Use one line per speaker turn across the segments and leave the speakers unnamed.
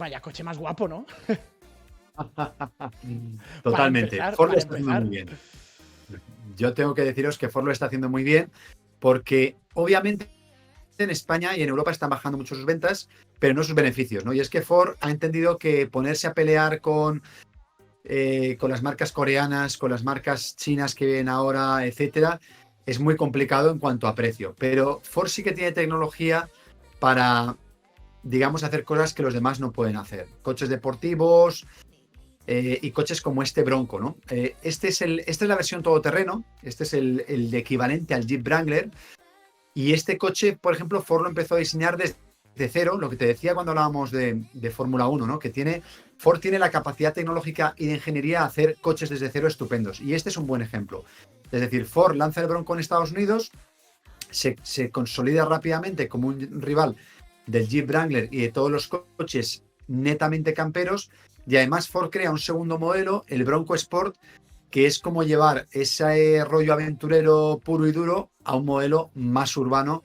vaya coche más guapo, ¿no?
Totalmente. Ford lo
Para
está haciendo
empezar.
muy bien. Yo tengo que deciros que Ford lo está haciendo muy bien porque obviamente en España y en Europa están bajando mucho sus ventas, pero no sus beneficios, ¿no? Y es que Ford ha entendido que ponerse a pelear con las marcas coreanas, con las marcas chinas que vienen ahora, etcétera, es muy complicado en cuanto a precio. Pero Ford sí que tiene tecnología para, digamos, hacer cosas que los demás no pueden hacer. Coches deportivos y coches como este Bronco, ¿no? Esta es la versión todoterreno, este es el equivalente al Jeep Wrangler. Y este coche, por ejemplo, Ford lo empezó a diseñar desde cero, lo que te decía cuando hablábamos de Fórmula 1, ¿no? Ford tiene la capacidad tecnológica y de ingeniería a hacer coches desde cero estupendos. Y este es un buen ejemplo. Es decir, Ford lanza el Bronco en Estados Unidos, se consolida rápidamente como un rival del Jeep Wrangler y de todos los coches netamente camperos. Y además Ford crea un segundo modelo, el Bronco Sport, que es como llevar ese rollo aventurero puro y duro a un modelo más urbano,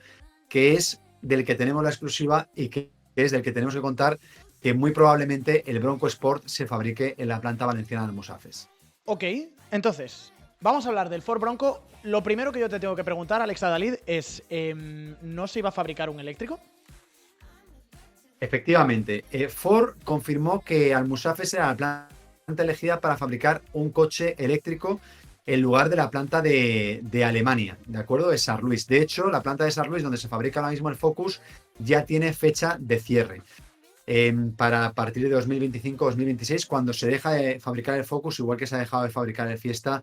que es del que tenemos la exclusiva y que es del que tenemos que contar que muy probablemente el Bronco Sport se fabrique en la planta valenciana de Almusafes.
Ok, entonces, vamos a hablar del Ford Bronco. Lo primero que yo te tengo que preguntar, Alex Adalid, es, ¿no se iba a fabricar un eléctrico?
Efectivamente, Ford confirmó que Almusafes era la planta elegida para fabricar un coche eléctrico en lugar de la planta de Alemania, ¿de acuerdo? De Saarlouis. De hecho, la planta de Saarlouis, donde se fabrica ahora mismo el Focus, ya tiene fecha de cierre para a partir de 2025-2026, cuando se deja de fabricar el Focus, igual que se ha dejado de fabricar el Fiesta,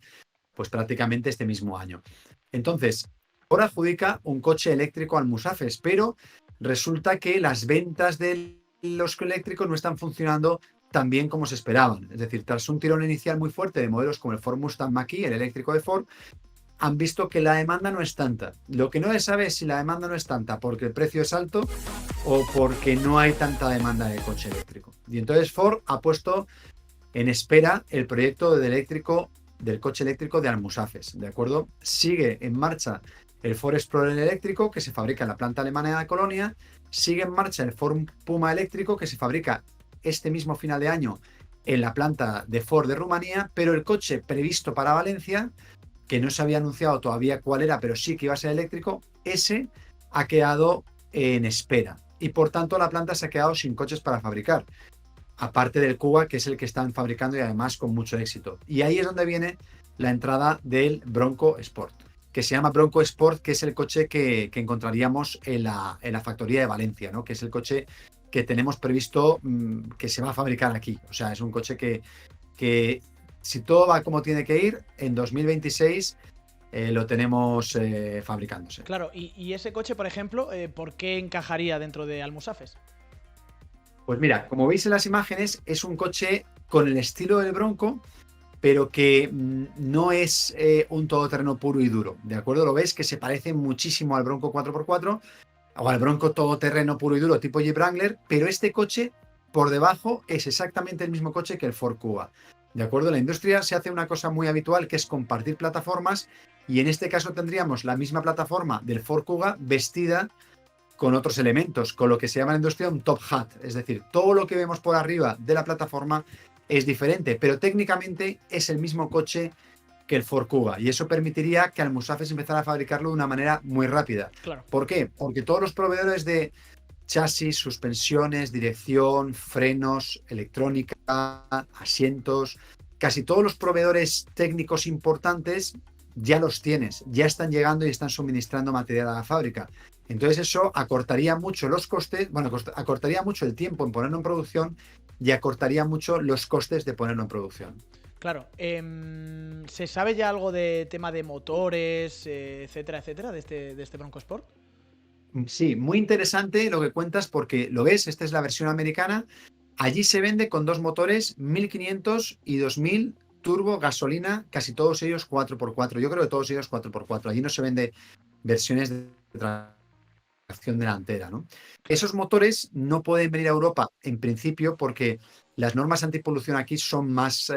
pues prácticamente este mismo año. Entonces, ahora adjudica un coche eléctrico al Musafes, pero resulta que las ventas de los eléctricos no están funcionando tan bien como se esperaban. Es decir, tras un tirón inicial muy fuerte de modelos como el Ford Mustang Mach-E, el eléctrico de Ford, han visto que la demanda no es tanta. Lo que no se sabe es si la demanda no es tanta porque el precio es alto o porque no hay tanta demanda de coche eléctrico. Y entonces Ford ha puesto en espera el proyecto del coche eléctrico de Almusafes, ¿de acuerdo? Sigue en marcha el Ford Explorer eléctrico que se fabrica en la planta alemana de Colonia, sigue en marcha el Ford Puma eléctrico que se fabrica este mismo final de año en la planta de Ford de Rumanía, pero el coche previsto para Valencia, que no se había anunciado todavía cuál era, pero sí que iba a ser eléctrico, ese ha quedado en espera y por tanto la planta se ha quedado sin coches para fabricar, aparte del Cuba, que es el que están fabricando y además con mucho éxito. Y ahí es donde viene la entrada del Bronco Sport, que se llama Bronco Sport, que es el coche que encontraríamos en la factoría de Valencia, ¿no? Que es el coche que tenemos previsto que se va a fabricar aquí. O sea, es un coche que si todo va como tiene que ir, en 2026 lo tenemos fabricándose.
Claro, y ese coche, por ejemplo, ¿por qué encajaría dentro de Almusafes?
Pues mira, como veis en las imágenes, es un coche con el estilo del Bronco, pero que no es un todoterreno puro y duro, ¿de acuerdo? Lo ves que se parece muchísimo al Bronco 4x4 o al Bronco todoterreno puro y duro tipo Jeep Wrangler, pero este coche por debajo es exactamente el mismo coche que el Ford Kuga, ¿de acuerdo? En la industria se hace una cosa muy habitual que es compartir plataformas y en este caso tendríamos la misma plataforma del Ford Kuga vestida con otros elementos, con lo que se llama en la industria un top hat, es decir, todo lo que vemos por arriba de la plataforma es diferente, pero técnicamente es el mismo coche que el Ford Kuga y eso permitiría que Almusafes empezara a fabricarlo de una manera muy rápida.
Claro.
¿Por qué? Porque todos los proveedores de chasis, suspensiones, dirección, frenos, electrónica, asientos, casi todos los proveedores técnicos importantes ya los tienes, ya están llegando y están suministrando material a la fábrica. Entonces eso acortaría mucho los costes, bueno, acortaría mucho el tiempo en ponerlo en producción y acortaría mucho los costes de ponerlo en producción.
Claro, ¿se sabe ya algo de tema de motores, etcétera, etcétera, de este Bronco Sport?
Sí, muy interesante lo que cuentas porque lo ves, esta es la versión americana. Allí se vende con dos motores 1500 y 2000 turbo, gasolina, casi todos ellos 4x4. Yo creo que todos ellos 4x4. Allí no se vende versiones de tracción delantera, ¿no?
Claro.
Esos motores no pueden venir a Europa en principio porque las normas antipolución aquí son más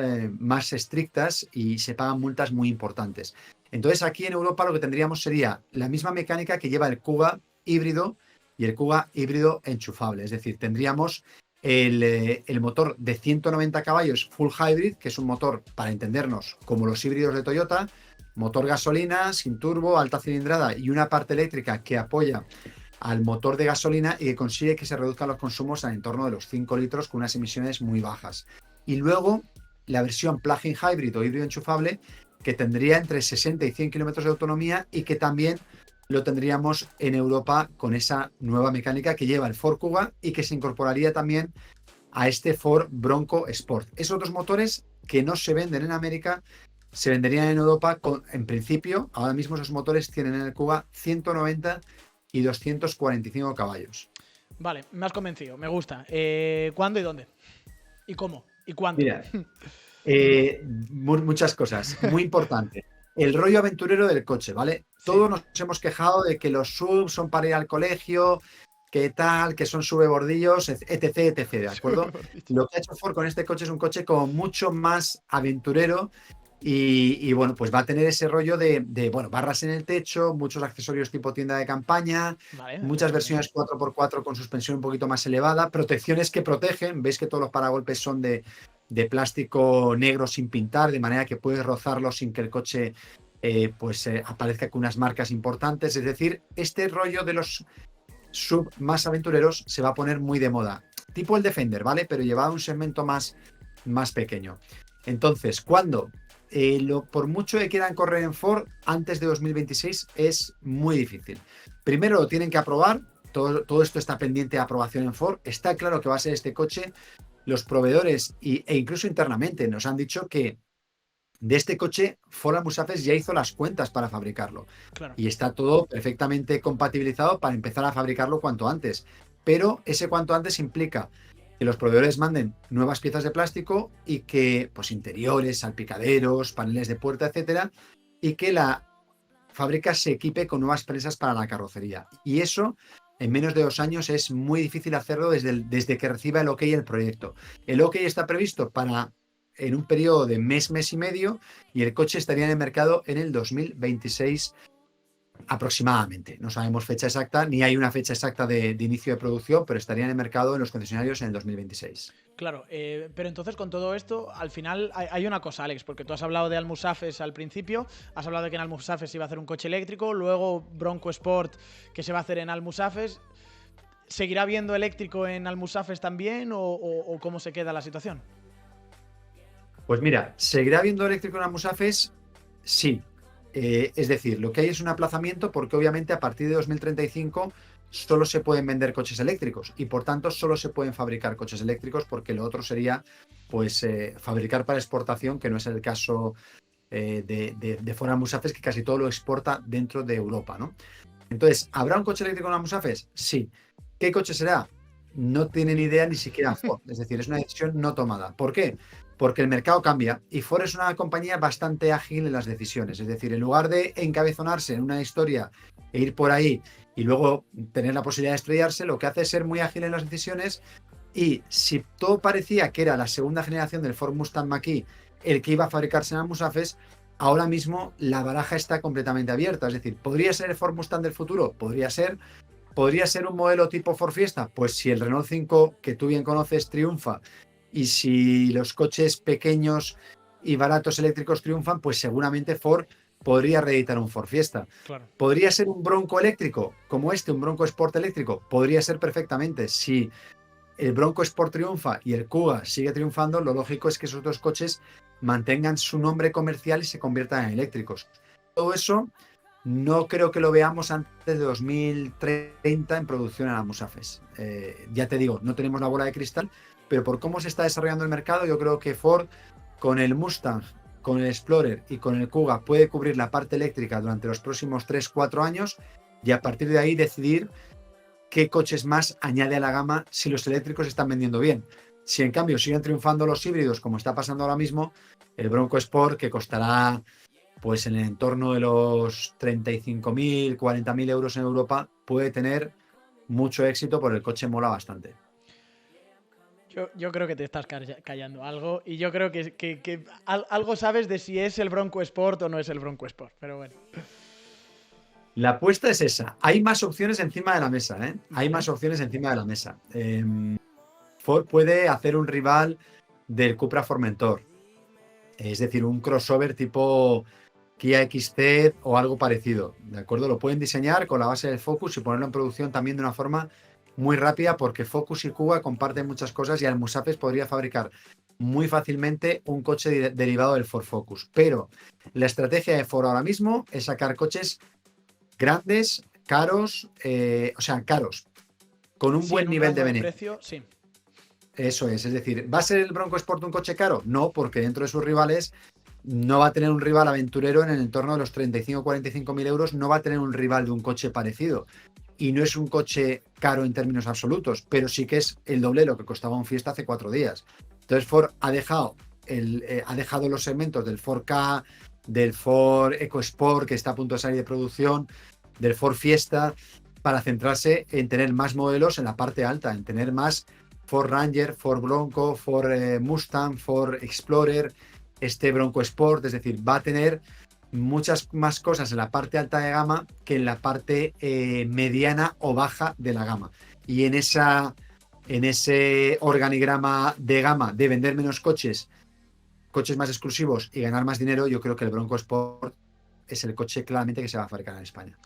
estrictas y se pagan multas muy importantes. Entonces aquí en Europa lo que tendríamos sería la misma mecánica que lleva el Kuga híbrido y el Kuga híbrido enchufable. Es decir, tendríamos el motor de 190 caballos full hybrid, que es un motor, para entendernos, como los híbridos de Toyota, motor gasolina, sin turbo, alta cilindrada y una parte eléctrica que apoya al motor de gasolina y que consigue que se reduzcan los consumos al entorno de los 5 litros con unas emisiones muy bajas. Y luego la versión plug-in hybrid o híbrido enchufable, que tendría entre 60 y 100 kilómetros de autonomía y que también lo tendríamos en Europa con esa nueva mecánica que lleva el Ford Kuga y que se incorporaría también a este Ford Bronco Sport. Esos dos motores que no se venden en América se venderían en Europa en principio. Ahora mismo esos motores tienen en el Kuga 190 y 245 caballos.
Vale, me has convencido, me gusta. ¿Cuándo y dónde? ¿Y cómo? ¿Y cuánto?
Mira, muchas cosas, muy importante. El rollo aventurero del coche, ¿vale?
Sí.
Todos nos hemos quejado de que los SUV son para ir al colegio, que tal, que son subebordillos, etc, etc, ¿de acuerdo? Lo que ha hecho Ford con este coche es un coche como mucho más aventurero y bueno, pues va a tener ese rollo de, bueno, barras en el techo, muchos accesorios tipo tienda de campaña,
Vale,
muchas versiones 4x4 con suspensión un poquito más elevada, protecciones que protegen, veis que todos los paragolpes son de plástico negro sin pintar, de manera que puedes rozarlo sin que el coche aparezca con unas marcas importantes. Es decir, este rollo de los sub más aventureros se va a poner muy de moda. Tipo el Defender, ¿vale? Pero llevado a un segmento más pequeño. Entonces, ¿cuándo? Por mucho que quieran correr en Ford, antes de 2026 es muy difícil. Primero lo tienen que aprobar. Todo esto está pendiente de aprobación en Ford. Está claro que va a ser este coche. Los proveedores e incluso internamente nos han dicho que de este coche Ford Almusafes ya hizo las cuentas para fabricarlo.
claro.
Y está todo perfectamente compatibilizado para empezar a fabricarlo cuanto antes. Pero ese cuanto antes implica que los proveedores manden nuevas piezas de plástico y que, pues, interiores, salpicaderos, paneles de puerta, etcétera, y que la fábrica se equipe con nuevas presas para la carrocería. Y eso, en menos de 2 años, es muy difícil hacerlo desde que reciba el OK el proyecto. El OK está previsto en un periodo de mes y medio, y el coche estaría en el mercado en el 2026 aproximadamente. No sabemos fecha exacta, ni hay una fecha exacta de inicio de producción, pero estaría en el mercado en los concesionarios en el 2026.
Claro, pero entonces con todo esto, al final hay una cosa, Alex, porque tú has hablado de Almusafes al principio, has hablado de que en Almusafes se iba a hacer un coche eléctrico, luego Bronco Sport que se va a hacer en Almusafes. ¿Seguirá habiendo eléctrico en Almusafes también o cómo se queda la situación?
Pues mira, ¿seguirá habiendo eléctrico en Almusafes? Sí. Es decir, lo que hay es un aplazamiento porque obviamente a partir de 2035 solo se pueden vender coches eléctricos y por tanto solo se pueden fabricar coches eléctricos, porque lo otro sería pues fabricar para exportación, que no es el caso de Ford Almusafes, que casi todo lo exporta dentro de Europa, ¿no? Entonces, ¿habrá un coche eléctrico en Almusafes? Sí. ¿Qué coche será? No tienen idea ni siquiera Ford. Es decir, es una decisión no tomada. ¿Por qué? Porque el mercado cambia y Ford es una compañía bastante ágil en las decisiones. Es decir, en lugar de encabezonarse en una historia e ir por ahí y luego tener la posibilidad de estrellarse, lo que hace es ser muy ágil en las decisiones. Y si todo parecía que era la segunda generación del Ford Mustang Mach-E el que iba a fabricarse en Almusafes, ahora mismo la baraja está completamente abierta. Es decir, ¿podría ser el Ford Mustang del futuro? Podría ser. ¿Podría ser un modelo tipo Ford Fiesta? Pues si el Renault 5, que tú bien conoces, triunfa, y si los coches pequeños y baratos eléctricos triunfan, pues seguramente Ford podría reeditar un Ford Fiesta.
Claro.
¿Podría ser un Bronco eléctrico como este, un Bronco Sport eléctrico? Podría ser perfectamente. Si el Bronco Sport triunfa y el Kuga sigue triunfando, lo lógico es que esos dos coches mantengan su nombre comercial y se conviertan en eléctricos. Todo eso no creo que lo veamos antes de 2030 en producción en Almusafes. Ya te digo, no tenemos la bola de cristal, pero por cómo se está desarrollando el mercado, yo creo que Ford, con el Mustang, con el Explorer y con el Kuga, puede cubrir la parte eléctrica durante los próximos 3-4 años y a partir de ahí decidir qué coches más añade a la gama si los eléctricos están vendiendo bien. Si en cambio siguen triunfando los híbridos, como está pasando ahora mismo, el Bronco Sport, que costará pues en el entorno de los 35.000, 40.000 euros en Europa, puede tener mucho éxito porque el coche mola bastante.
Yo creo que te estás callando algo y yo creo que algo sabes de si es el Bronco Sport o no es el Bronco Sport, pero bueno.
La apuesta es esa. Hay más opciones encima de la mesa, ¿eh? Hay
Vale.
más opciones encima de la mesa. Ford puede hacer un rival del Cupra Formentor, es decir, un crossover tipo Kia XT o algo parecido, ¿de acuerdo? Lo pueden diseñar con la base del Focus y ponerlo en producción también de una forma muy rápida, porque Focus y Kuga comparten muchas cosas y Almusafes podría fabricar muy fácilmente un coche derivado del Ford Focus. Pero la estrategia de Ford ahora mismo es sacar coches grandes, caros, caros, con un
Sí,
buen
en un
nivel de
rango de
beneficio.
precio, sí.
Eso es decir, ¿va a ser el Bronco Sport un coche caro? No, porque dentro de sus rivales no va a tener un rival aventurero en el entorno de los 35 o 45 mil euros, no va a tener un rival de un coche parecido. Y no es un coche caro en términos absolutos, pero sí que es el doble de lo que costaba un Fiesta hace 4 días. Entonces Ford ha dejado los segmentos del Ford Ka, del Ford EcoSport, que está a punto de salir de producción, del Ford Fiesta, para centrarse en tener más modelos en la parte alta, en tener más Ford Ranger, Ford Bronco, Ford Mustang, Ford Explorer, este Bronco Sport, es decir, va a tener muchas más cosas en la parte alta de gama que en la parte mediana o baja de la gama. Y en ese organigrama de gama de vender menos coches más exclusivos y ganar más dinero, yo creo que el Bronco Sport es el coche claramente que se va a fabricar en España.